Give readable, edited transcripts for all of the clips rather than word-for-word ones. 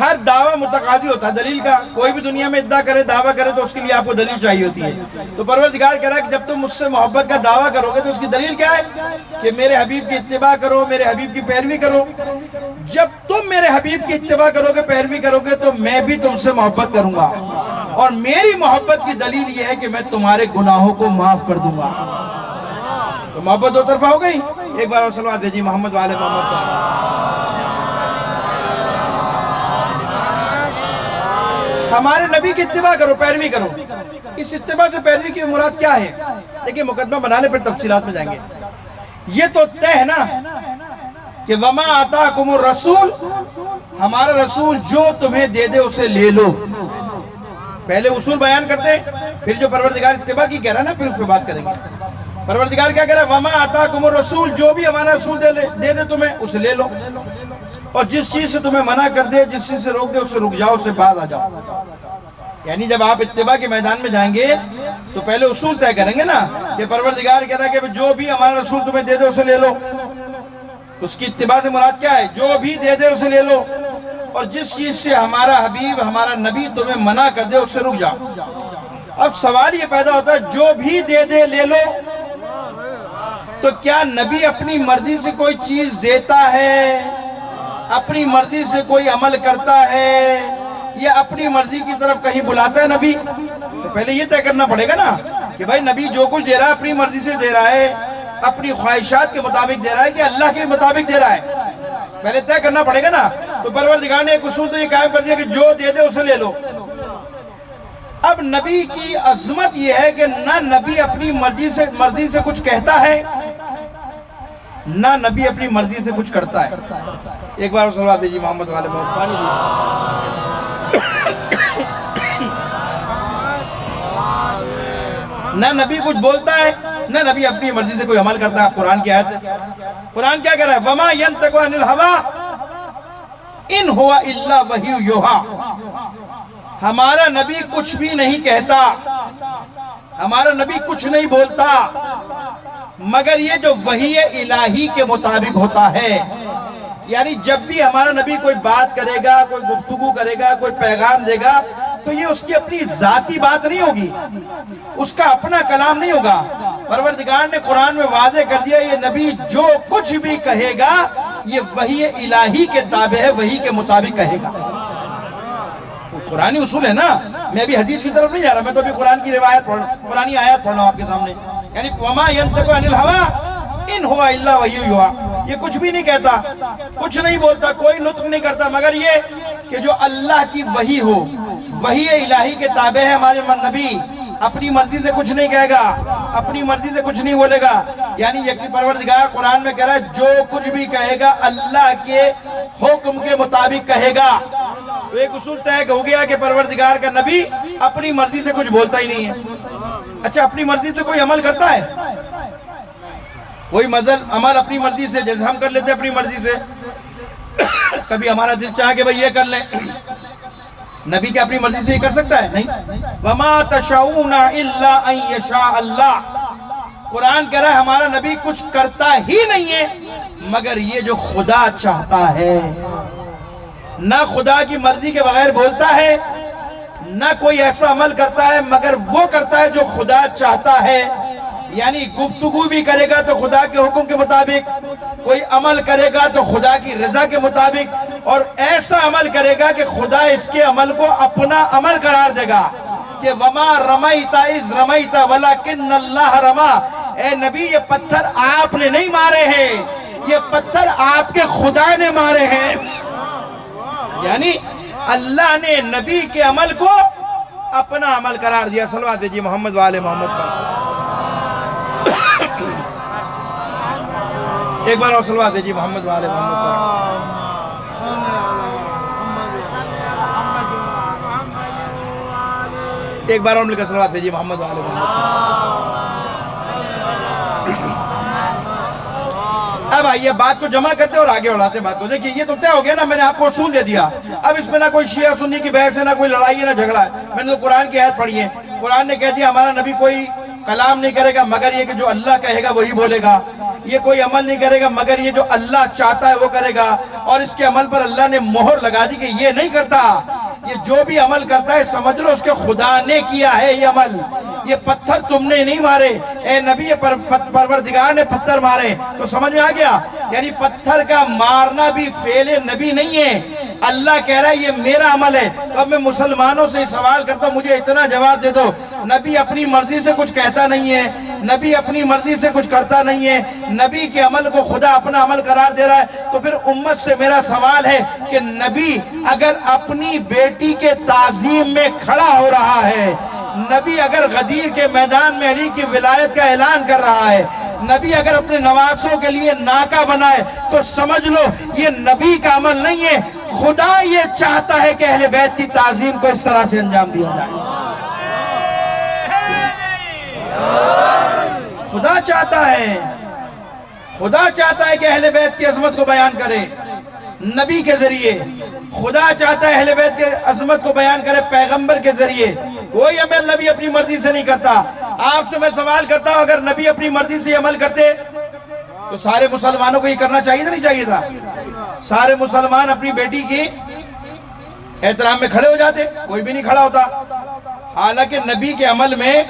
ہر دعویٰ متقاضی ہوتا ہے دلیل کا. کوئی بھی دنیا میں ادعا کرے دعویٰ کرے تو اس کے لیے آپ کو دلیل چاہیے ہوتی ہے. تو پروردگار کہہ رہا ہے کہ جب تم مجھ سے محبت کا دعویٰ کرو گے تو اس کی دلیل کیا ہے کہ میرے حبیب کی اتباع کرو, میرے حبیب کی پیروی کرو. جب تم میرے حبیب کی اتباع کرو گے, پیروی کرو گے, تو میں بھی تم سے محبت کروں گا, اور میری محبت کی دلیل یہ ہے کہ میں تمہارے گناہوں کو معاف کر دوں گا. تو محبت دو طرفہ ہو گئی. ایک بار اور صلوات بھیجیے محمد والے محمد پر. ہمارے نبی کی اتباع کرو, پیروی کرو. اس اتباع سے پیروی کی مراد کیا ہے؟ دیکھیں مقدمہ بنانے پر تفصیلات میں جائیں گے. یہ تو طے ہے نا کہ وما آتاکم الرسول, ہمارا رسول جو تمہیں دے دے اسے لے لو. پہلے اصول بیان کرتے ہیں, پھر جو پروردگار اتباع کی کہہ رہا ہے نا, پھر اس پہ بات کریں گے. پروردگار کیا کہہ رہا ہے؟ وما آتاکم الرسول, جو بھی ہمارا رسول دے دے تمہیں اسے لے لو, اور جس چیز سے تمہیں منع کر دے, جس چیز سے روک دے, اس سے رک جاؤ, اس سے باز آ جاؤ. یعنی جب آپ اتباع کے میدان میں جائیں گے تو پہلے اصول طے کریں گے نا کہ پروردگار کہہ رہا ہے کہ جو بھی ہمارا رسول تمہیں دے دے اسے لے لو. اس کی اتباع سے مراد کیا ہے؟ جو بھی دے دے اسے لے لو, اور جس چیز سے ہمارا حبیب ہمارا نبی تمہیں منع کر دے اس سے رک جاؤ. اب سوال یہ پیدا ہوتا ہے جو بھی دے دے لے لو, تو کیا نبی اپنی مرضی سے کوئی چیز دیتا ہے, اپنی مرضی سے کوئی عمل کرتا ہے, یا اپنی مرضی کی طرف کہیں بلاتا ہے نبی؟ تو پہلے یہ طے کرنا پڑے گا نا کہ بھائی نبی جو کچھ دے رہا ہے اپنی مرضی سے دے رہا ہے, اپنی خواہشات کے مطابق دے رہا ہے کہ اللہ کے مطابق دے رہا ہے. پہلے طے کرنا پڑے گا نا. تو پروردگار نے ایک اصول تو یہ قائم کر دیا کہ جو دے دے اسے لے لو. اب نبی کی عظمت یہ ہے کہ نہ نبی اپنی مرضی سے کچھ کہتا ہے, نہ نبی اپنی مرضی سے کچھ کرتا ہے. ایک بار صلوات بھیجیے محمد والے محمد. پانی دیجیے. نہ نبی کچھ بولتا ہے, نہ نبی اپنی مرضی سے کوئی عمل کرتا ہے. قرآن کی آیت ہے, قرآن کیا کہہ رہا ہے؟ وَمَا يَنْتَقُ عَنِ الْهَوَىٰ إِنْ هُوَ إِلَّا وَحْيٌ يُوحَىٰ. ہمارا نبی کچھ بھی نہیں کہتا, ہمارا نبی کچھ نہیں بولتا, مگر یہ جو وحی الہی کے مطابق ہوتا ہے. یعنی جب بھی ہمارا نبی کوئی بات کرے گا, کوئی گفتگو کرے گا, کوئی پیغام دے گا, تو یہ اس کی اپنی ذاتی بات نہیں ہوگی, اس کا اپنا کلام نہیں ہوگا. پروردگار نے قرآن میں واضح کر دیا یہ نبی جو کچھ بھی کہے گا یہ وحی الہی کے تابع ہے, وحی کے مطابق کہے گا. قرآنی اصول ہے نا. میں ابھی حدیث کی طرف نہیں جا رہا, میں تو ابھی قرآن کی روایت قرآنی آیات پڑھ رہا ہوں آپ کے سامنے. یعنی وَمَا يَنْتَقُ عَنِ الْهَوَىٰ إِنْ هُوَ إِلَّا وَحْيٌ يُوحَىٰ. یہ کچھ بھی نہیں کہتا, کچھ نہیں بولتا, کوئی نطق نہیں کرتا, مگر یہ کہ جو اللہ کی وحی ہو, وحی الہی کے تابع ہے ہمارے نبی. اپنی مرضی سے کچھ نہیں کہے گا, اپنی مرضی سے کچھ نہیں بولے گا. یعنی یقین پروردگار قرآن میں کہہ رہا ہے جو کچھ بھی کہے گا اللہ کے حکم کے مطابق کہے گا. تو ایک اصول طے ہو گیا کہ پروردگار کا نبی اپنی مرضی سے کچھ بولتا ہی نہیں ہے. اچھا, اپنی مرضی سے کوئی عمل کرتا ہے؟ کوئی عمل اپنی مرضی سے, جیسے ہم کر لیتے ہیں اپنی مرضی سے. کبھی ہمارا دل چاہے کہ بھئی یہ کر لیں, نبی کیا اپنی مرضی سے یہ کر سکتا ہے؟ نہیں. وَمَا تَشَاءُونَ إِلَّا أَن يَشَاءَ اللَّهُ. قرآن کہہ رہا ہے ہمارا نبی کچھ کرتا ہی نہیں ہے مگر یہ جو خدا چاہتا ہے. نہ خدا کی مرضی کے بغیر بولتا ہے, نہ کوئی ایسا عمل کرتا ہے مگر وہ کرتا ہے جو خدا چاہتا ہے. یعنی گفتگو بھی کرے گا تو خدا کے حکم کے مطابق, کوئی عمل کرے گا تو خدا کی رضا کے مطابق, اور ایسا عمل کرے گا کہ خدا اس کے عمل کو اپنا عمل قرار دے گا کہ وَمَا رَمَيْتَ إِذْ رَمَيْتَ وَلَكِنَّ اللَّهَ رَمَىٰ. اے نبی یہ پتھر آپ نے نہیں مارے ہیں, یہ پتھر آپ کے خدا نے مارے ہیں. یعنی اللہ نے نبی کے عمل کو اپنا عمل قرار دیا. صلوات بھیجیے محمد والے محمد پر. ایک بار اور صلوات بھیجیے محمد والے محمد پر. ایک بار اور مل کر صلوات بھیجیے محمد والے محمد پر. اب آئیے بات کو جمع کرتے اور آگے اڑاتے بات کو. دیکھیے یہ تو طے ہو گیا نا, میں نے آپ کو اصول دے دیا. اب اس میں نہ کوئی شیعہ سنی کی بحث ہے, نہ کوئی لڑائی ہے, نہ جھگڑا ہے. میں نے تو قرآن کی آیت پڑھی ہے. قرآن نے کہہ دیا ہمارا نبی کوئی کلام نہیں کرے گا مگر یہ کہ جو اللہ کہے گا وہی بولے گا. یہ کوئی عمل نہیں کرے گا مگر یہ جو اللہ چاہتا ہے وہ کرے گا، اور اس کے عمل پر اللہ نے مہر لگا دی کہ یہ نہیں کرتا۔ یہ جو بھی عمل کرتا ہے سمجھ لو اس کے خدا نے کیا ہے یہ عمل، یہ پتھر تم نے نہیں مارے، اے نبی یہ پروردگار نے پتھر مارے۔ تو سمجھ میں آ گیا، یعنی پتھر کا مارنا بھی فعل نبی نہیں ہے، اللہ کہہ رہا ہے یہ میرا عمل ہے۔ تو اب میں مسلمانوں سے سوال کرتا ہوں، مجھے اتنا جواب دے دو، نبی اپنی مرضی سے کچھ کہتا نہیں ہے، نبی اپنی مرضی سے کچھ کرتا نہیں ہے، نبی کے عمل کو خدا اپنا عمل قرار دے رہا ہے، تو پھر امت سے میرا سوال ہے کہ نبی اگر اپنی بیٹی کے تعظیم میں کھڑا ہو رہا ہے، نبی اگر غدیر کے میدان میں علی کی ولایت کا اعلان کر رہا ہے، نبی اگر اپنے نواسوں کے لیے ناکہ بنائے، تو سمجھ لو یہ نبی کا عمل نہیں ہے، خدا یہ چاہتا ہے کہ اہل بیت کی تعظیم کو اس طرح سے انجام دیا جائے۔ خدا چاہتا ہے کہ اہل بیت کی عظمت کو بیان کرے نبی کے ذریعے، خدا چاہتا ہے اہل بیت کی عظمت کو بیان کرے پیغمبر کے ذریعے۔ کوئی عمل نبی اپنی مرضی سے نہیں کرتا۔ آپ سے میں سوال کرتا ہوں، اگر نبی اپنی مرضی سے عمل کرتے تو سارے مسلمانوں کو یہ کرنا چاہیے تھا نہیں چاہیے تھا؟ سارے مسلمان اپنی بیٹی کی احترام میں کھڑے ہو جاتے، کوئی بھی نہیں کھڑا ہوتا۔ حالانکہ نبی کے عمل میں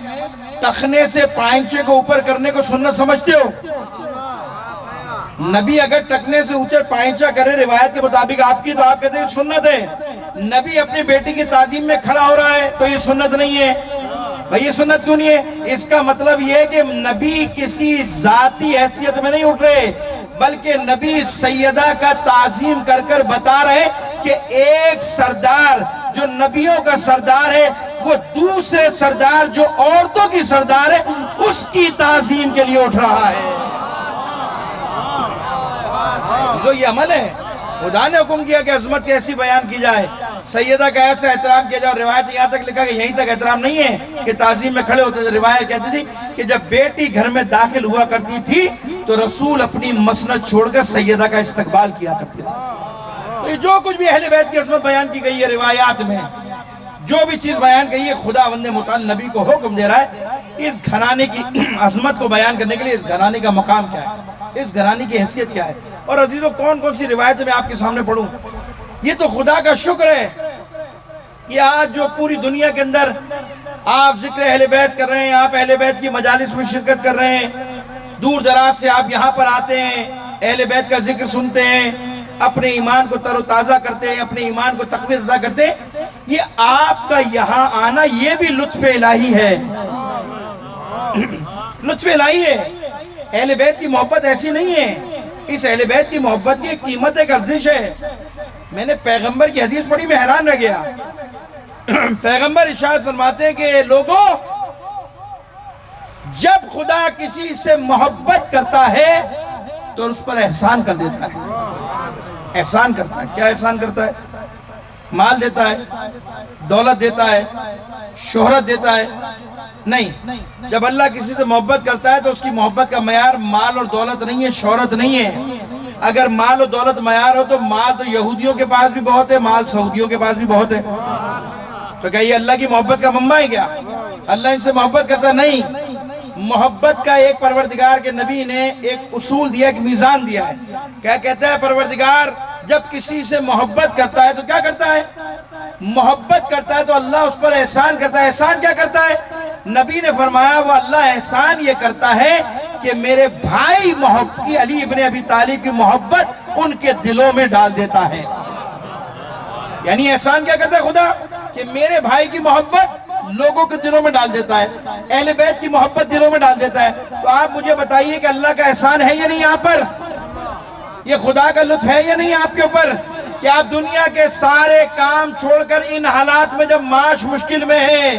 ٹخنے سے پائنچے کو اوپر کرنے کو سنت سمجھتے ہو؟ نبی اگر ٹکنے سے اونچے پائنچہ کرے روایت کے مطابق آپ کی، تو آپ کہتے ہیں سنت ہے۔ نبی اپنی بیٹی کی تعظیم میں کھڑا ہو رہا ہے تو یہ سنت نہیں ہے۔ بھئی یہ سنت کیوں نہیں ہے؟ اس کا مطلب یہ ہے کہ نبی کسی ذاتی حیثیت میں نہیں اٹھ رہے، بلکہ نبی سیدہ کا تعظیم کر کر بتا رہے کہ ایک سردار جو نبیوں کا سردار ہے، وہ دوسرے سردار جو عورتوں کی سردار ہے اس کی تعظیم کے لیے اٹھ رہا ہے۔ جو یہ عمل ہے، خدا نے حکم کیا کہ عظمت کیسی بیان کی جائے، سیدہ کا ایسا احترام کیا جائے، اور روایت یہاں تک لکھا کہ یہیں تک احترام نہیں ہے کہ تعظیم میں کھڑے ہوتے تھے۔ روایت کہتی تھی کہ جب بیٹی گھر میں داخل ہوا کرتی تھی تو رسول اپنی مسند چھوڑ کر سیدہ کا استقبال کیا کرتے تھے۔ تو یہ جو کچھ بھی اہل بیت کی عظمت بیان کی گئی ہے روایات میں، جو بھی چیز بیان کی ہے، خداوند متعال نبی کو حکم دے رہا ہے اس گھرانے کی عظمت کو بیان کرنے کے لیے۔ اس گھرانے کا مقام کیا ہے، اس گھرانے کی حیثیت کیا ہے۔ اور عزیزوں، کون کون سی روایتیں میں آپ کے سامنے پڑھوں؟ یہ تو خدا کا شکر ہے، یہ آج جو پوری دنیا کے اندر آپ ذکر اہل بیت کر رہے ہیں، آپ اہل بیت کی مجالس میں شرکت کر رہے ہیں، دور دراز سے آپ یہاں پر آتے ہیں، اہل بیت کا ذکر سنتے ہیں، اپنے ایمان کو تر و تازہ کرتے ہیں، اپنے ایمان کو تقویت عطا کرتے ہیں۔ یہ آپ کا یہاں آنا یہ بھی لطف الہی ہے، لطف الہی ہے۔ اہل بیت کی محبت ایسی نہیں ہے، اس اہل بیت کی محبت کی ایک قیمت، ایک ارزش ہے۔ میں نے پیغمبر کی حدیث پڑھی، میں حیران رہ گیا۔ پیغمبر ارشاد فرماتے ہیں کہ لوگوں، جب خدا کسی سے محبت کرتا ہے تو اس پر احسان کر دیتا ہے۔ احسان کرتا ہے، کیا احسان کرتا ہے؟ مال دیتا ہے، دولت دیتا ہے، شہرت دیتا ہے؟ نہیں، جب اللہ کسی سے محبت کرتا ہے تو اس کی محبت کا معیار مال اور دولت نہیں ہے، شہرت نہیں ہے۔ اگر مال اور دولت معیار ہو تو مال تو یہودیوں کے پاس بھی بہت ہے، مال سعودیوں کے پاس بھی بہت ہے، تو کیا یہ اللہ کی محبت کا منبع ہے کیا؟ اللہ ان سے محبت کرتا نہیں۔ محبت کا ایک پروردگار کے نبی نے ایک اصول دیا، ایک میزان دیا ہے۔ کیا کہتا ہے پروردگار؟ جب کسی سے محبت کرتا ہے تو کیا کرتا ہے؟ محبت کرتا ہے تو اللہ اس پر احسان کرتا ہے۔ احسان کیا کرتا ہے؟ نبی نے فرمایا وہ اللہ احسان یہ کرتا ہے کہ میرے بھائی کی علی ابن ابی طالب کی محبت ان کے دلوں میں ڈال دیتا ہے۔ یعنی احسان کیا کرتا ہے خدا؟ کہ میرے بھائی کی محبت لوگوں کے دلوں میں ڈال دیتا ہے، اہل بیت کی محبت دلوں میں ڈال دیتا ہے۔ تو آپ مجھے بتائیے کہ اللہ کا احسان ہے یا نہیں یہاں پر؟ یہ خدا کا لطف ہے یا نہیں آپ کے اوپر کہ آپ دنیا کے سارے کام چھوڑ کر ان حالات میں، جب معاش مشکل میں ہے،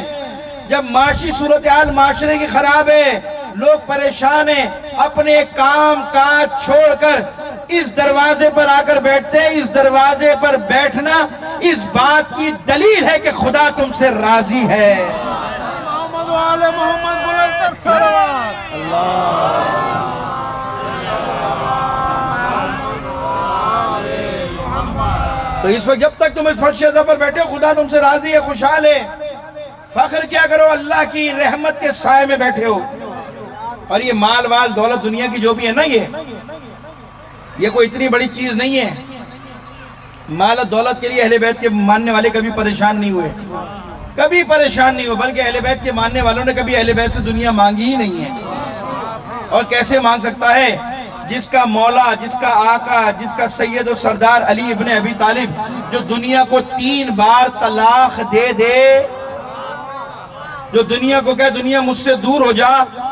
جب معاشی صورتحال معاشرے کی خراب ہے، لوگ پریشان ہیں، اپنے کام کاج چھوڑ کر اس دروازے پر آ کر بیٹھتے ہیں۔ اس دروازے پر بیٹھنا اس بات کی دلیل ہے کہ خدا تم سے راضی ہے۔ محمد و آل محمد بلند تر صلوات۔ تو اس وقت جب تک تم اس فرش ازا پر بیٹھے ہو، خدا تم سے راضی ہے، خوشحال ہے۔ فخر کیا کرو، اللہ کی رحمت کے سائے میں بیٹھے ہو۔ اور یہ مال وال دولت دنیا کی جو بھی ہے نا، یہ کوئی اتنی بڑی چیز نہیں ہے. مال و دولت کے لیے اہل بیت کے ماننے والے کبھی پریشان نہیں ہوئے، کبھی پریشان نہیں ہوئے، بلکہ اہل بیت کے ماننے والوں نے کبھی اہل بیت سے دنیا مانگی ہی نہیں ہے. اور کیسے مانگ سکتا ہے جس کا مولا، جس کا آقا، جس کا سید و سردار علی ابن ابی طالب جو دنیا کو 3 بار طلاق دے دے، جو دنیا کو کہے دنیا مجھ سے دور ہو جا،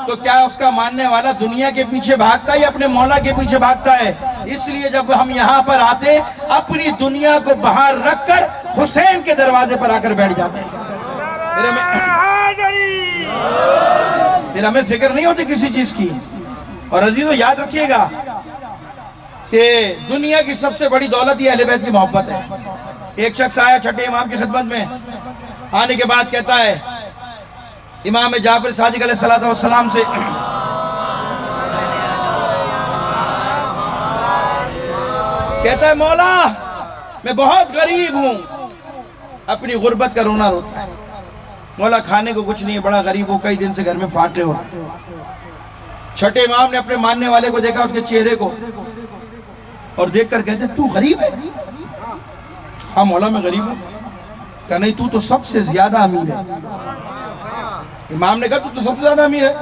تو کیا اس کا ماننے والا دنیا کے پیچھے بھاگتا ہے یا اپنے مولا کے پیچھے بھاگتا ہے؟ اس لیے جب ہم یہاں پر آتے اپنی دنیا کو باہر رکھ کر حسین کے دروازے پر آ کر بیٹھ جاتے ہیں. پھر ہمیں فکر نہیں ہوتی کسی چیز کی. اور عزیزو یاد رکھیے گا کہ دنیا کی سب سے بڑی دولت یہ اہل بیت کی محبت ہے. ایک شخص آیا چھٹے امام کی خدمت میں، آنے کے بعد کہتا ہے امام جعفر صادق علیہ السلام سے، کہتا ہے مولا میں بہت غریب ہوں. اپنی غربت کا رونا روتا ہے. مولا کھانے کو کچھ نہیں ہے، بڑا غریب ہو، کئی دن سے گھر میں فاقے ہو رہے. چھٹے امام نے اپنے ماننے والے کو دیکھا، اس کے چہرے کو، اور دیکھ کر کہتے تو غریب ہے؟ ہاں مولا میں غریب ہوں. کہا نہیں، تو سب سے زیادہ امیر ہے. امام نے کہا تو سب سے زیادہ امیر ہے.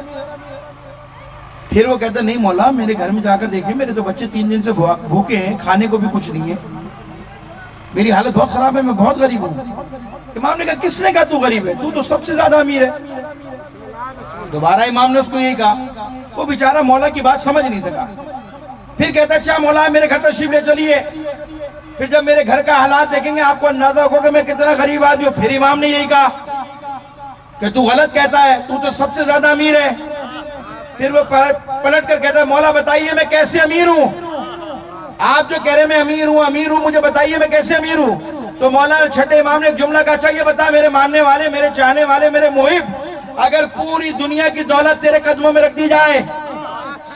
پھر وہ کہتا نہیں مولا میرے گھر میں جا کر دیکھیں، میرے تو بچے 3 دن سے بھوکے ہیں، کھانے کو بھی کچھ نہیں ہے، میری حالت بہت خراب ہے، میں بہت غریب ہوں. امام نے کہا کس نے کہا تو غریب ہے؟ تو سب سے زیادہ امیر ہے. دوبارہ امام نے اس کو یہی کہا. وہ بیچارہ مولا کی بات سمجھ نہیں سکا. پھر کہتا اچھا مولا میرے گھر تشریف لے چلیے. پھر جب میرے گھر کا حالات دیکھیں گے آپ کو اندازہ ہوگا کہ میں کتنا غریب آدمی ہوں. پھر امام نے یہی کہا کہ تو غلط کہتا ہے، تو سب سے زیادہ امیر ہے. پھر وہ پلٹ کر کہتا ہے مولا بتائیے میں کیسے امیر ہوں؟ آپ جو کہہ رہے میں امیر ہوں، مجھے بتائیے میں کیسے امیر ہوں؟ تو مولا چھٹے امام نے ایک جملہ کہا اچھا یہ بتا میرے ماننے والے، میرے چاہنے والے، میرے محب، اگر پوری دنیا کی دولت تیرے قدموں میں رکھ دی جائے،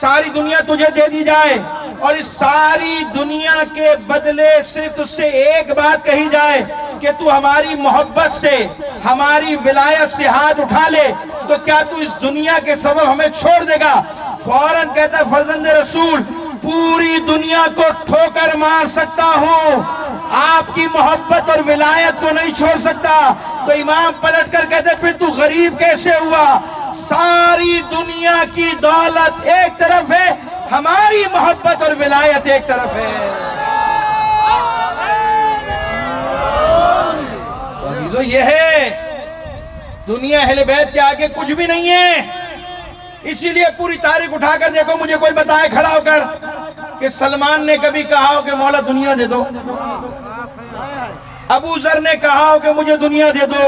ساری دنیا تجھے دے دی جائے، اور اس ساری دنیا کے بدلے صرف تجھ سے ایک بات کہی جائے کہ تو ہماری محبت سے، ہماری ولایت سے ہاتھ اٹھا لے، تو کیا تو اس دنیا کے سبب ہمیں چھوڑ دے گا؟ فوراً کہتا ہے فرزند رسول پوری دنیا کو ٹھوکر مار سکتا ہوں، آپ کی محبت اور ولایت کو نہیں چھوڑ سکتا. تو امام پلٹ کر کہتے پھر تو غریب کیسے ہوا؟ ساری دنیا کی دولت ایک طرف ہے، ہماری محبت اور ولایت ایک طرف ہے. عزیزو یہ ہے دنیا اہل بیت کے آگے کچھ بھی نہیں ہے. اسی لیے پوری تاریخ اٹھا کر دیکھو، مجھے کوئی بتائے کھڑا ہو کر کہ سلمان نے کبھی کہا ہو کہ مولا دنیا دے دو، ابو ذر نے کہا ہو کہ مجھے دنیا دے دو،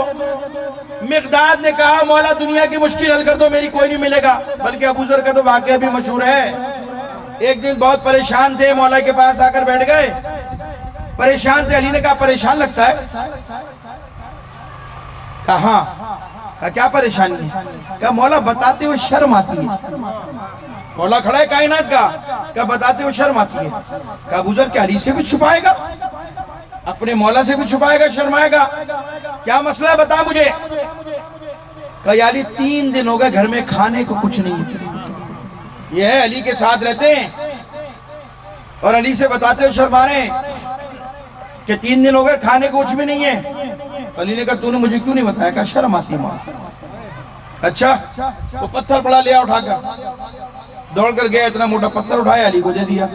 مقداد نے کہا مولا دنیا کی مشکل حل کر دو، میری کوئی نہیں ملے گا. بلکہ ابو ذر کا تو واقعہ بھی مشہور ہے. ایک دن بہت پریشان تھے، مولا کے پاس آ کر بیٹھ گئے، پریشان تھے. علی نے کہا پریشان لگتا ہے؟ کہا کیا پریشانی ہے؟ کہا مولا بتاتے ہوئے شرم آتی ہے. مولا کھڑا ہے کائنات کا، کہا بتاتے ہوئے شرم آتی ہے. کہا ابو ذر کیا علی سے بھی چھپائے گا؟ اپنے مولا سے بھی چھپائے گا، شرمائے گا؟ کیا مسئلہ ہے بتا مجھے. کہا یا علی 3 دن ہو گئے گھر میں کھانے کو کچھ نہیں ہے. یہ ہے علی کے ساتھ رہتے ہیں اور علی سے بتاتے ہوئے شرما رہے ہیں کہ 3 دن ہو گئے کھانے کو کچھ بھی نہیں ہے. علی نے کہا تو نے مجھے کیوں نہیں بتایا؟ کہا شرم آتی ہے مولا. اچھا وہ پتھر پڑا لیا اٹھا کر، دوڑ کر گیا، اتنا موٹا پتھر اٹھایا علی کو دے دیا.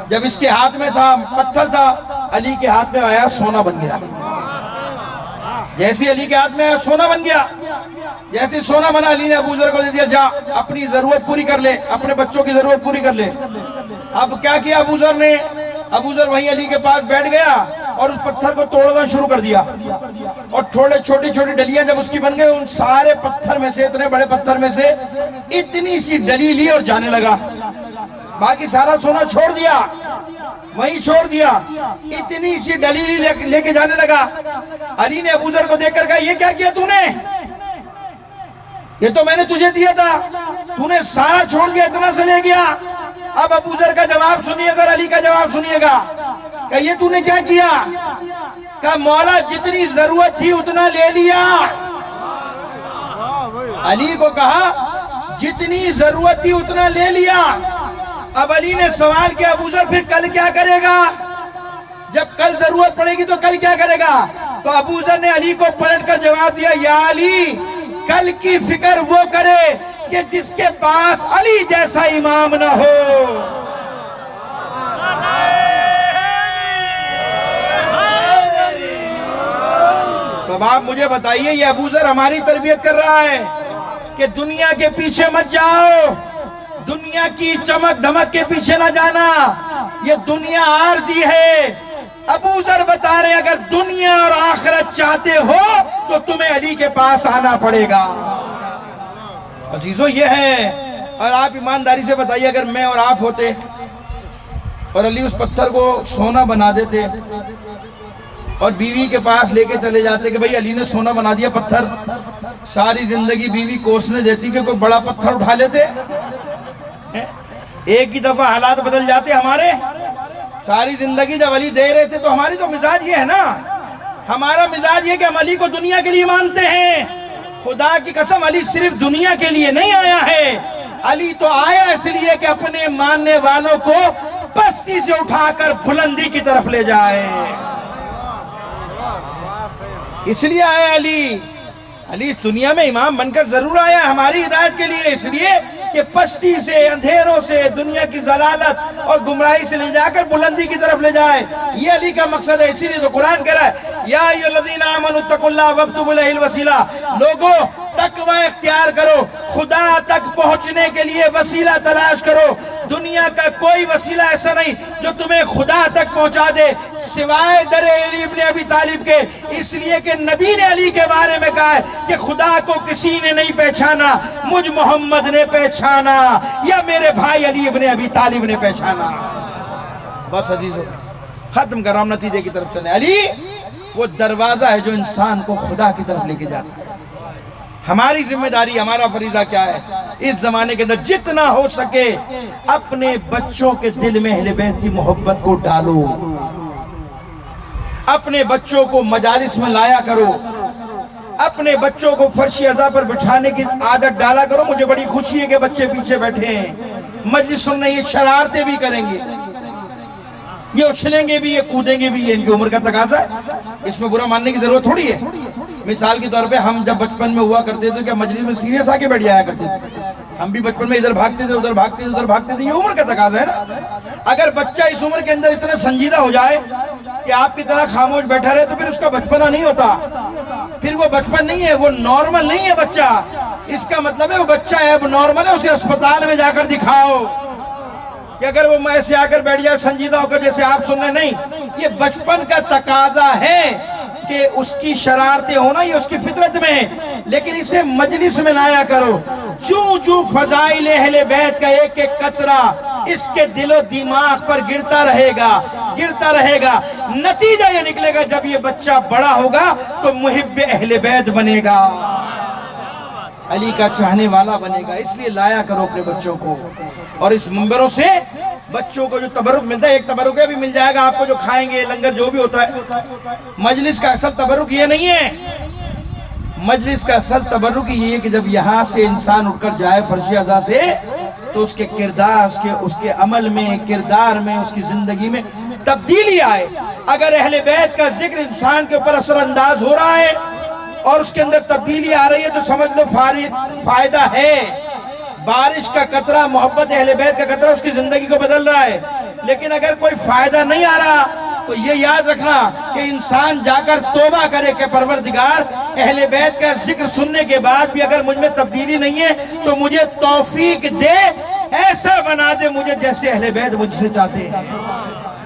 جب اس کے ہاتھ میں تھا پتھر تھا، علی کے ہاتھ میں آیا سونا بن گیا. جیسے علی کے ہاتھ میں آیا سونا بن گیا. جیسے سونا بنا علی نے ابو ذر کو دے دیا، جا اپنی ضرورت پوری کر لے، اپنے بچوں کی ضرورت پوری کر لے. اب کیا کیا ابو ذر نے؟ ابو ذر وہیں علی کے پاس بیٹھ گیا اور اس پتھر کو توڑنا شروع کر دیا. اور تھوڑے چھوٹی چھوٹی ڈلیاں جب اس کی بن گئے، ان سارے پتھر میں سے، اتنے بڑے پتھر میں سے اتنی سی ڈلی لی اور جانے لگا. باقی سارا سونا چھوڑ دیا، وہیں چھوڑ دیا، اتنی سی ڈلی لے کے جانے لگا. علی نے ابو ذر کو دیکھ کر کہا یہ کیا کیا تو نے؟ یہ تو میں نے تجھے دیا تھا، تو نے سارا چھوڑ دیا، اتنا سے لے گیا. اب ابو ذر کا جواب سنیے گا اور علی کا جواب سنیے گا کہ یہ تو نے کیا کیا؟ کہ مولا جتنی ضرورت تھی اتنا لے لیا. علی کو کہا جتنی ضرورت تھی اتنا لے لیا. اب علی نے سوال کیا ابو ذر پھر کل کیا کرے گا؟ جب کل ضرورت پڑے گی تو کل کیا کرے گا؟ تو ابو ذر نے علی کو پلٹ کر جواب دیا یا علی کل کی فکر وہ کرے کہ جس کے پاس علی جیسا امام نہ ہو. تو اب آپ مجھے بتائیے یہ ابو ذر ہماری تربیت کر رہا ہے کہ دنیا کے پیچھے مت جاؤ, دنیا کی چمک دھمک کے پیچھے نہ جانا, یہ دنیا عارضی ہے. ابو ذر بتا رہے اگر دنیا اور آخرت چاہتے ہو تو تمہیں علی کے پاس آنا پڑے گا. عزیزو یہ ہے. اور آپ ایمانداری سے بتائیے اگر میں اور آپ ہوتے اور علی اس پتھر کو سونا بنا دیتے اور بیوی کے پاس لے کے چلے جاتے کہ بھئی علی نے سونا بنا دیا پتھر, ساری زندگی بیوی کوسنے دیتی کہ کوئی بڑا پتھر اٹھا لیتے. ایک ہی دفعہ حالات بدل جاتے ہمارے. ساری زندگی جب علی دے رہے تھے تو ہماری تو مزاج یہ ہے نا, ہمارا مزاج یہ کہ ہم علی کو دنیا کے لیے مانتے ہیں. خدا کی قسم علی صرف دنیا کے لیے نہیں آیا ہے, علی تو آیا اس لیے کہ اپنے ماننے والوں کو پستی سے اٹھا کر بلندی کی طرف لے جائے. اس لیے آیا علی. علی اس دنیا میں امام بن کر ضرور آیا ہماری ہدایت کے لیے, اس لیے کہ پستی سے, اندھیروں سے, دنیا کی ضلالت اور گمراہی سے لے جا کر بلندی کی طرف لے جائے. یہ علی کا مقصد ہے. اسی لیے تو قرآن کہہ رہا ہے یا ایھا الذین آمنوا اتقوا اللہ وابتغوا الیہ الوسیلہ, لوگو تقوی اختیار کرو, خدا تک پہنچنے کے لیے وسیلہ تلاش کرو. دنیا کا کوئی وسیلہ ایسا نہیں جو تمہیں خدا تک پہنچا دے سوائے در علی ابن ابی طالب کے. اس لیے کہ نبی نے علی کے بارے میں کہا ہے کہ خدا کو کسی نے نہیں پہچانا, مجھ محمد نے پہچانا یا میرے بھائی علی ابن ابی طالب نے پہچانا. بس عزیزو ختم کر رہا ہوں, نتیجے کی طرف چلیں. علی وہ دروازہ ہے جو انسان کو خدا کی طرف لے کے جاتا ہے. ہماری ذمہ داری, ہمارا فریضہ کیا ہے اس زمانے کے اندر جتنا ہو سکے اپنے بچوں کے دل میں اہل بیت کی محبت کو ڈالو, اپنے بچوں کو مجالس میں لایا کرو, اپنے بچوں کو فرش عزا پر بٹھانے کی عادت ڈالا کرو. مجھے بڑی خوشی ہے کہ بچے پیچھے بیٹھے ہیں, مجلس سننے, یہ شرارتیں بھی کریں گے, یہ اچھلیں گے بھی, یہ کودیں گے بھی, یہ ان کی عمر کا تقاضا ہے, اس میں برا ماننے کی ضرورت تھوڑی ہے. مثال کے طور پہ ہم جب بچپن میں ہوا کرتے تھے کہ مجلس میں سیریس آ کے بیٹھ جایا کرتے تھے, ہم بھی بچپن میں ادھر بھاگتے تھے ادھر بھاگتے تھے ادھر بھاگتے تھے, یہ عمر کا تقاضا ہے نا. اگر بچہ اس عمر کے اندر اتنا سنجیدہ ہو جائے کہ آپ کی طرح خاموش بیٹھا رہے تو پھر اس کا بچپنا نہیں ہوتا, پھر وہ بچپن نہیں ہے, وہ نارمل نہیں ہے بچہ. اس کا مطلب ہے وہ بچہ ہے, اب نارمل ہے, اسے اسپتال میں جا کر دکھاؤ. کہ اگر وہ ایسے آ کر بیٹھ جائے سنجیدہ ہو کر جیسے آپ سن رہے, نہیں, یہ بچپن کا تقاضا ہے کہ اس کی شرارتیں ہونا, یہ اس کی فطرت میں. لیکن اسے مجلس میں لایا کرو, جو فضائل اہل بیت کا ایک ایک قطرہ اس کے دل و دماغ پر گرتا رہے گا. نتیجہ یہ نکلے گا جب یہ بچہ بڑا ہوگا تو محب اہل بیت بنے گا, علی کا چاہنے والا بنے گا. اس لیے لایا کرو اپنے بچوں کو. اور اس منبروں سے بچوں کو جو تبرک ملتا ہے, ایک تبرک بھی مل جائے گا آپ کو جو کھائیں گے لنگر جو بھی ہوتا ہے. مجلس کا اصل تبرک یہ نہیں ہے, مجلس کا اصل تبرک یہ ہے کہ جب یہاں سے انسان اٹھ کر جائے فرش عزا سے تو اس کے کردار, اس کے عمل میں, کردار میں, اس کی زندگی میں تبدیلی آئے. اگر اہل بیت کا ذکر انسان کے اوپر اثر انداز ہو رہا ہے اور اس کے اندر تبدیلی آ رہی ہے تو سمجھ لو فائدہ ہے. بارش کا قطرہ, محبت اہل بیت کا قطرہ اس کی زندگی کو بدل رہا ہے. لیکن اگر کوئی فائدہ نہیں آ رہا تو یہ یاد رکھنا کہ انسان جا کر توبہ کرے کہ پروردگار اہل بیت کا ذکر سننے کے بعد بھی اگر مجھ میں تبدیلی نہیں ہے تو مجھے توفیق دے, ایسا بنا دے مجھے جیسے اہل بیت مجھ سے چاہتے ہیں.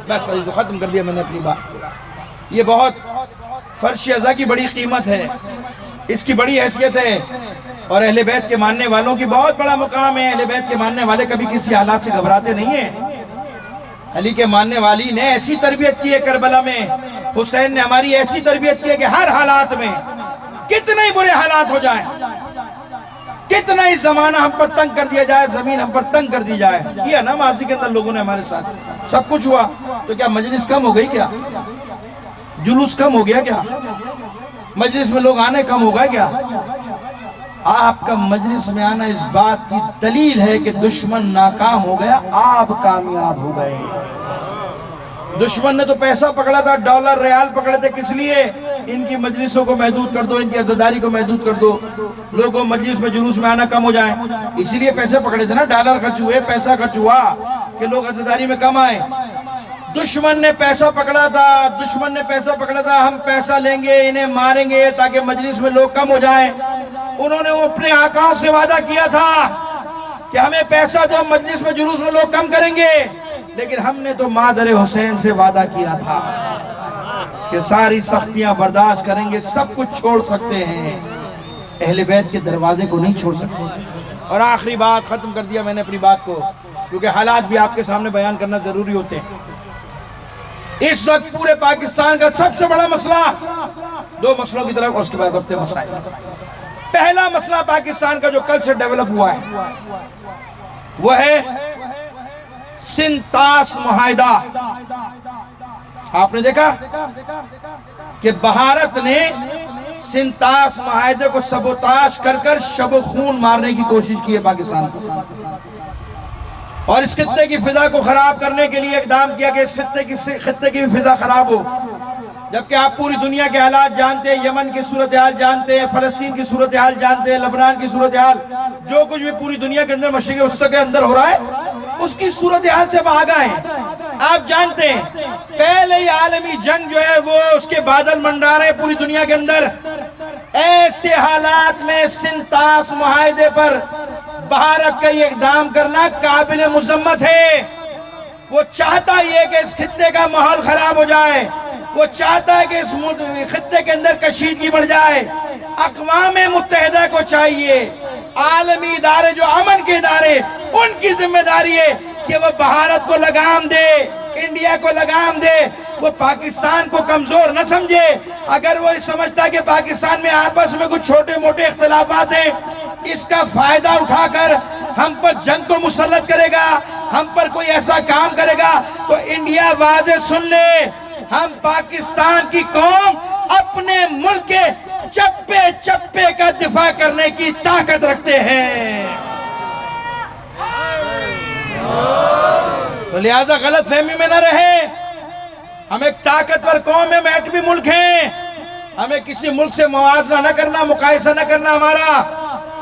بس ختم کر دیا میں نے اپنی بات. یہ بہت فرش عزا کی بڑی قیمت ہے, اس کی بڑی حیثیت ہے, اور اہل بیت کے ماننے والوں کی بہت بڑا مقام ہے. اہل بیت کے ماننے والے کبھی کسی حالات سے گھبراتے نہیں ہیں. علی کے ماننے والی نے ایسی تربیت کی ہے کربلا میں, حسین نے ہماری ایسی تربیت کی ہے کہ ہر حالات میں کتنے برے حالات ہو جائیں, کتنا ہی زمانہ ہم پر تنگ کر دیا جائے, زمین ہم پر تنگ کر دی جائے, کیا نا ماضی کے اندر لوگوں نے ہمارے ساتھ, سب کچھ ہوا, تو کیا مجلس کم ہو گئی, کیا جلوس کم ہو گیا, کیا مجلس میں لوگ آنے کم ہو گئے, کیا آپ کا مجلس میں آنا اس بات کی دلیل ہے کہ دشمن ناکام ہو گیا، آپ کامیاب ہو گئے۔ دشمن نے تو پیسہ پکڑا تھا، ڈالر ریال پکڑے تھے، کس لیے؟ ان کی مجلسوں کو محدود کر دو، ان کی عزاداری کو محدود کر دو، لوگوں مجلس میں جلوس میں آنا کم ہو جائے، اسی لیے پیسے پکڑے تھے نا، ڈالر خرچ ہوئے، پیسہ خرچ ہوا کہ لوگ عزاداری میں کم آئے۔ دشمن نے پیسہ پکڑا تھا، ہم پیسہ لیں گے، انہیں ماریں گے تاکہ مجلس میں لوگ کم ہو جائیں۔ انہوں نے اپنے آقاؤں سے وعدہ کیا تھا کہ ہمیں پیسہ دو، مجلس میں جلوس میں لوگ کم کریں گے، لیکن ہم نے تو مادر حسین سے وعدہ کیا تھا کہ ساری سختیاں برداشت کریں گے، سب کچھ چھوڑ سکتے ہیں، اہل بیت کے دروازے کو نہیں چھوڑ سکتے۔ اور آخری بات، ختم کر دیا میں نے اپنی بات کو، کیونکہ حالات بھی آپ کے سامنے بیان کرنا ضروری ہوتے ہیں۔ اس وقت پورے پاکستان کا سب سے بڑا مسئلہ، دو مسئلوں کی طرف، اس کے بعد بڑھتے مسائل۔ پہلا مسئلہ پاکستان کا جو کل سے ڈیولپ ہوا ہے وہ ہے سنتاس معاہدہ۔ آپ نے دیکھا کہ بھارت نے سنتاس معاہدے کو سبوتاش کر شب و خون مارنے کی کوشش کی ہے پاکستان کو، اور اس خطے کی فضا کو خراب کرنے کے لیے اقدام کیا کہ اس خطے کی بھی فضا خراب ہو، جبکہ آپ پوری دنیا کے حالات جانتے ہیں، یمن کی صورتحال جانتے ہیں، فلسطین کی صورتحال جانتے ہیں، لبنان کی صورتحال، جو کچھ بھی پوری دنیا کے اندر، مشرق وسطی کے اندر ہو رہا ہے، اس کی صورتحال سے بھاگا ہے۔ آپ جانتے ہیں پہلے ہی عالمی جنگ جو ہے وہ اس کے بادل منڈرا رہے ہیں پوری دنیا کے اندر۔ ایسے حالات میں سنتاس معاہدے پر بھارت کا یہ اقدام کرنا قابل مذمت ہے۔ وہ چاہتا ہی ہے کہ اس خطے کا ماحول خراب ہو جائے، وہ چاہتا ہے کہ اس خطے کے اندر کشیدگی بڑھ جائے۔ اقوام متحدہ کو چاہیے، عالمی ادارے جو امن کے ادارے، ان کی ذمہ داری ہے کہ وہ بھارت کو لگام دے، انڈیا کو لگام دے، وہ پاکستان کو کمزور نہ سمجھے۔ اگر وہ سمجھتا ہے کہ پاکستان میں آپس میں کچھ چھوٹے موٹے اختلافات ہیں، اس کا فائدہ اٹھا کر ہم پر جنگ کو مسلط کرے گا، ہم پر کوئی ایسا کام کرے گا، تو انڈیا واضح سن لے، ہم پاکستان کی قوم اپنے ملک کے چپے چپے کا دفاع کرنے کی طاقت رکھتے ہیں۔ تو لہذا غلط فہمی میں نہ رہے، ہم ایک طاقتور قوم ہے، ایٹمی ملک ہیں، ہمیں کسی ملک سے موازنہ نہ کرنا، مقایسہ نہ کرنا ہمارا،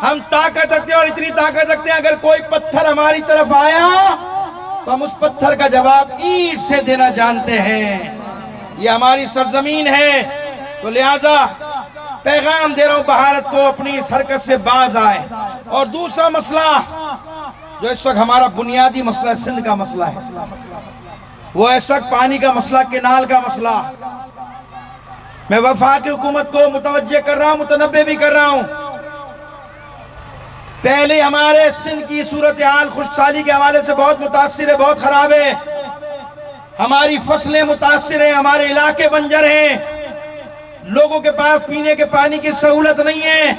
ہم طاقت رکھتے ہیں، اور اتنی طاقت رکھتے ہیں اگر کوئی پتھر ہماری طرف آیا تو ہم اس پتھر کا جواب اینٹ سے دینا جانتے ہیں۔ یہ ہماری سرزمین ہے، تو لہذا پیغام دے رہا ہوں بھارت کو، اپنی اس حرکت سے باز آئے۔ اور دوسرا مسئلہ جو اس وقت ہمارا بنیادی مسئلہ ہے، سندھ کا مسئلہ ہے، وہ اس وقت پانی کا مسئلہ، کینال کا مسئلہ۔ میں وفاقی حکومت کو متوجہ کر رہا ہوں، متنبہ بھی کر رہا ہوں، پہلے ہمارے سندھ کی صورتحال خشکسالی کے حوالے سے بہت متاثر ہے، بہت خراب ہے، ہماری فصلیں متاثر ہیں، ہمارے علاقے بنجر ہیں، لوگوں کے پاس پینے کے پانی کی سہولت نہیں ہے،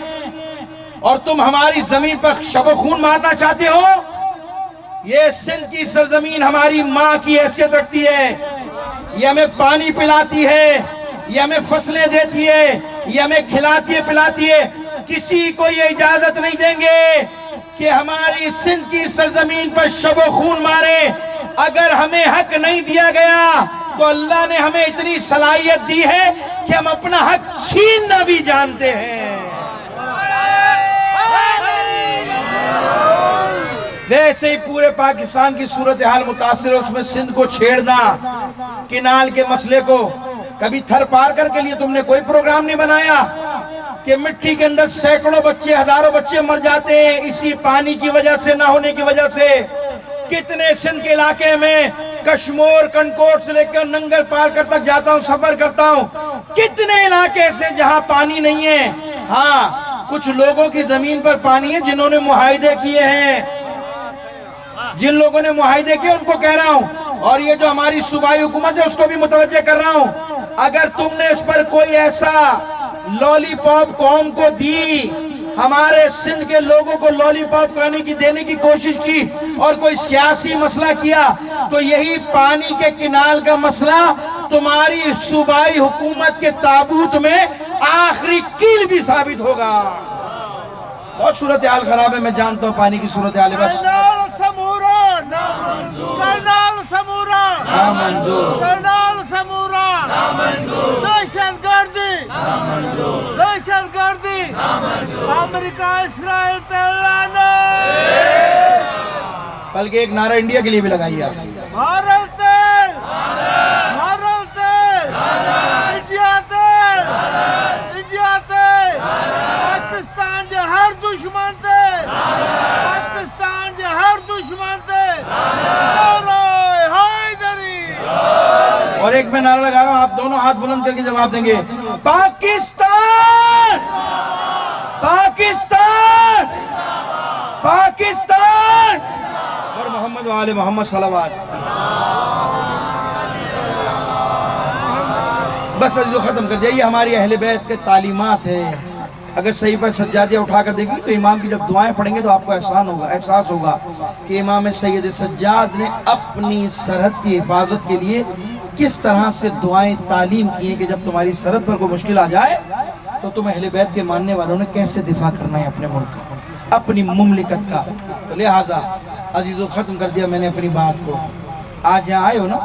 اور تم ہماری زمین پر شب و خون مارنا چاہتے ہو۔ یہ سندھ کی سرزمین ہماری ماں کی حیثیت رکھتی ہے، یہ ہمیں پانی پلاتی ہے، یہ ہمیں فصلیں دیتی ہے، یہ ہمیں کھلاتی ہے پلاتی ہے۔ کسی کو یہ اجازت نہیں دیں گے کہ ہماری سندھ کی سرزمین پر شب و خون مارے۔ اگر ہمیں حق نہیں دیا گیا تو اللہ نے ہمیں اتنی صلاحیت دی ہے کہ ہم اپنا حق چھیننا بھی جانتے ہیں۔ ویسے ہی پورے پاکستان کی صورتحال متاثر ہے، اس میں سندھ کو چھیڑنا، کینال کے مسئلے کو، کبھی تھر پار کر کے لیے تم نے کوئی پروگرام نہیں بنایا کہ مٹی کے اندر سینکڑوں بچے، ہزاروں بچے مر جاتے ہیں اسی پانی کی وجہ سے، نہ ہونے کی وجہ سے۔ کتنے سندھ کے علاقے میں کشمور، کنکوٹ سے لے کر ننگل پار تک جاتا ہوں، سفر کرتا ہوں، کتنے علاقے سے جہاں پانی نہیں ہے۔ ہاں، کچھ لوگوں کی زمین پر پانی ہے جنہوں نے معاہدے کیے ہیں، جن لوگوں نے معاہدے کیے ان کو کہہ رہا ہوں، اور یہ جو ہماری صوبائی حکومت ہے اس کو بھی متوجہ کر رہا ہوں، اگر تم نے اس پر کوئی ایسا لولی پاپ قوم کو دی، ہمارے سندھ کے لوگوں کو لولی پاپ دینے کی کوشش کی، اور کوئی سیاسی مسئلہ کیا، تو یہی پانی کے کینال کا مسئلہ تمہاری صوبائی حکومت کے تابوت میں آخری کیل بھی ثابت ہوگا۔ بہت صورتحال خراب ہے، میں جانتا ہوں پانی کی صورتحال ہے، بس کرنال سمورا نامنظور، کرنال سمورا نامنظور، کرنال سمورا نامنظور، دہشت گردی نامنظور، دہشت گردی نامنظور، امریکہ اسرائیل تلانہ، بلکہ ایک نعرہ انڈیا کے لیے بھی لگائیے آپ، بھارت تیل، بھارت تیل، انڈیا تیل، انڈیا تیل، پاکستان دے ہر دشمن تے، پاکستان دے ہر دشمن تے، نعرہ حیدری، اور ایک میں نعرہ لگا رہا ہوں، آپ دونوں ہاتھ بلند کر کے جواب دیں گے، پاکستان، پاکستان، پاکستان، اور محمد و آل محمد صلوات۔ بس عزیزو ختم کر دیا، یہ ہماری اہل بیت کے تعلیمات ہے۔ اگر صحیح پر سجادیہ اٹھا کر دیکھیں تو امام کی جب دعائیں پڑھیں گے تو آپ کو احساس ہوگا کہ امام سید سجاد نے اپنی سرحد کی حفاظت کے لیے کس طرح سے دعائیں تعلیم کی ہیں کہ جب تمہاری سرحد پر کوئی مشکل آ جائے تو تم اہل بیت کے ماننے والوں نے کیسے دفاع کرنا ہے اپنے ملک کا، اپنی مملکت کا۔ تو لہٰذا عزیزو ختم کر دیا میں نے اپنی بات کو۔ آج یہاں آئے ہو نا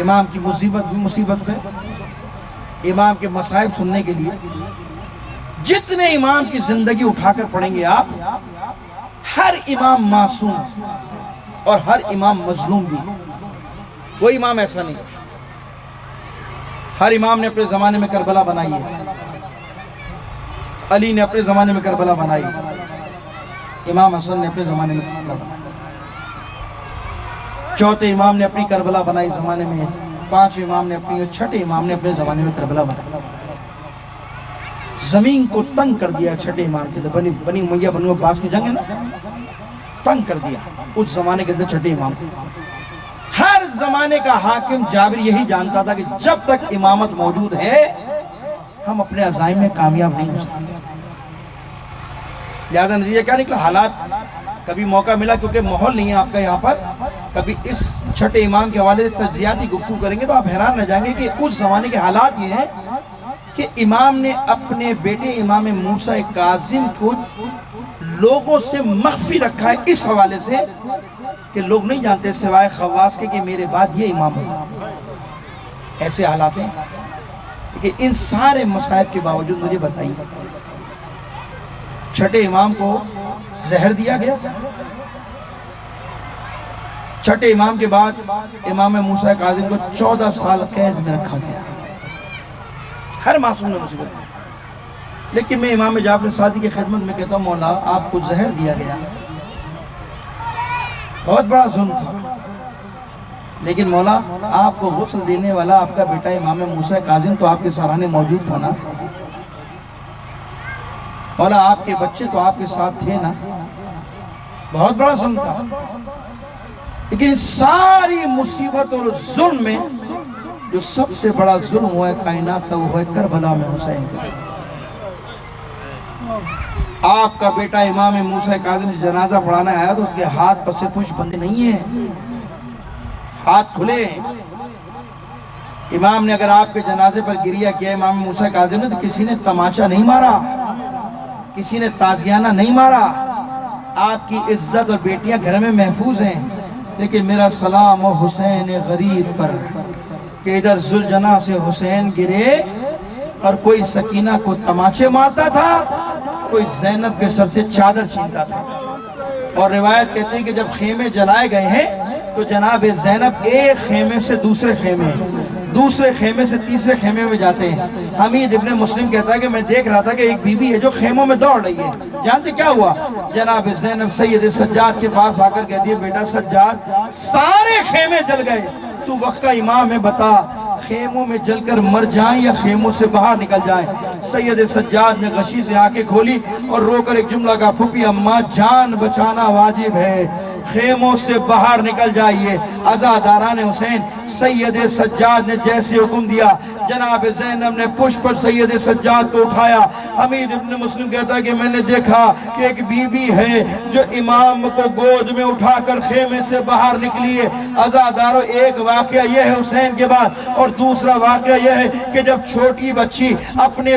امام کی مصیبت پہ، امام کے مصائب سننے کے لیے، جتنے امام کی زندگی اٹھا کر پڑھیں گے آپ، ہر امام معصوم اور ہر امام مظلوم بھی، کوئی امام ایسا نہیں۔ ہر امام نے اپنے زمانے میں کربلا بنائی ہے، علی نے اپنے زمانے میں کربلا بنائی، امام حسن نے اپنے زمانے میں کربلا بنائی، چوتھے امام نے اپنی کربلا بنائی زمانے میں، پانچویں امام نے اپنی، چھٹے امام نے اپنے زمانے میں کربلا بنائی۔ زمین کو تنگ کر دیا چھٹے امام کے اندر، بنی امیہ بنو عباس کی جنگ ہے نا، تنگ کر دیا اس زمانے کے اندر چھٹے امام کو۔ ہر زمانے کا حاکم جابر یہی جانتا تھا کہ جب تک امامت موجود ہے ہم اپنے عزائم میں کامیاب نہیں ہو سکتے۔ لہذا نتیجہ کیا نکلا؟ حالات کبھی موقع ملا کیونکہ ماحول نہیں ہے آپ کا یہاں پر، کبھی اس چھٹے امام کے حوالے سے تجزیاتی گفتگو کریں گے تو آپ حیران رہ جائیں گے کہ اس زمانے کے حالات یہ ہیں کہ امام نے اپنے بیٹے امام موسیٰ کاظم کو لوگوں سے مخفی رکھا ہے اس حوالے سے کہ لوگ نہیں جانتے سوائے خواص کے کہ میرے بعد یہ امام ہوگا۔ ایسے حالات ہیں کہ ان سارے مصائب کے باوجود مجھے بتائیے، چھٹے امام کو زہر دیا گیا، چھٹے امام کے بعد امام موسیٰ کاظم کو 14 سال قید میں رکھا گیا، ہر معصوم نے مصیبت ہے۔ لیکن میں امام جعفر صادق کی خدمت میں کہتا ہوں مولا آپ کو زہر دیا گیا، بہت بڑا ظلم تھا، لیکن مولا آپ کو غسل دینے والا آپ کا بیٹا امام موسیٰ کاظم تو آپ کے سرانے موجود تھا نا، مولا آپ کے بچے تو آپ کے ساتھ تھے نا، بہت بڑا ظلم تھا۔ لیکن ان ساری مصیبت اور ظلم میں جو سب سے بڑا ظلم ہوا ہے کائنات کا، وہ ہے کربلا میں حسین کے ساتھ۔ آپ کا بیٹا امام موسیٰ کاظم جنازہ پڑھانا آیا تو اس کے ہاتھ پس سے پوش بندے نہیں ہیں، ہاتھ کھلے ہیں۔ امام نے اگر آپ کے جنازے پر گریہ کیا امام موسیٰ کاظم نے تو کسی نے تماچا نہیں مارا، کسی نے تازیانہ نہیں مارا، آپ کی عزت اور بیٹیاں گھر میں محفوظ ہیں۔ لیکن میرا سلام و حسین غریب پر کہ ادھر ذوالجناح سے حسین گرے اور کوئی سکینہ کو تماچے مارتا تھا، کوئی زینب کے سر سے چادر چھینتا تھا۔ اور روایت کہتے ہیں کہ جب خیمے جلائے گئے ہیں تو جناب زینب ایک خیمے سے دوسرے خیمے، دوسرے خیمے سے تیسرے خیمے میں جاتے ہیں۔ حمید ابن مسلم کہتا ہے کہ میں دیکھ رہا تھا کہ ایک بی بی ہے جو خیموں میں دوڑ رہی ہے۔ جانتے کیا ہوا؟ جناب زینب سید سجاد کے پاس آ کر کہتی ہے بیٹا سجاد سارے خیمے جل گئے، تو وقت کا امام ہے، بتا خیموں میں جل کر مر جائیں یا خیموں سے باہر نکل جائیں؟ سید سجاد نے غشی سے آنکھیں کھولی اور رو کر ایک جملہ کہا، پھپھی اماں جان بچانا واجب ہے، خیموں سے باہر نکل جائیے۔ عزاداران حسین سید سجاد نے جیسے حکم دیا جناب زینب نے پشت پر سید سجاد کو اٹھایا۔ حمید ابن مسلم کہتا ہے کہ میں نے دیکھا کہ ایک بی بی ہے جو امام کو گود میں اٹھا کر خیمے سے باہر نکلی ہے۔ عزادارو ایک واقعہ یہ ہے حسین کے بعد، اور دوسرا واقعہ یہ ہے کہ جب چھوٹی بچی اپنے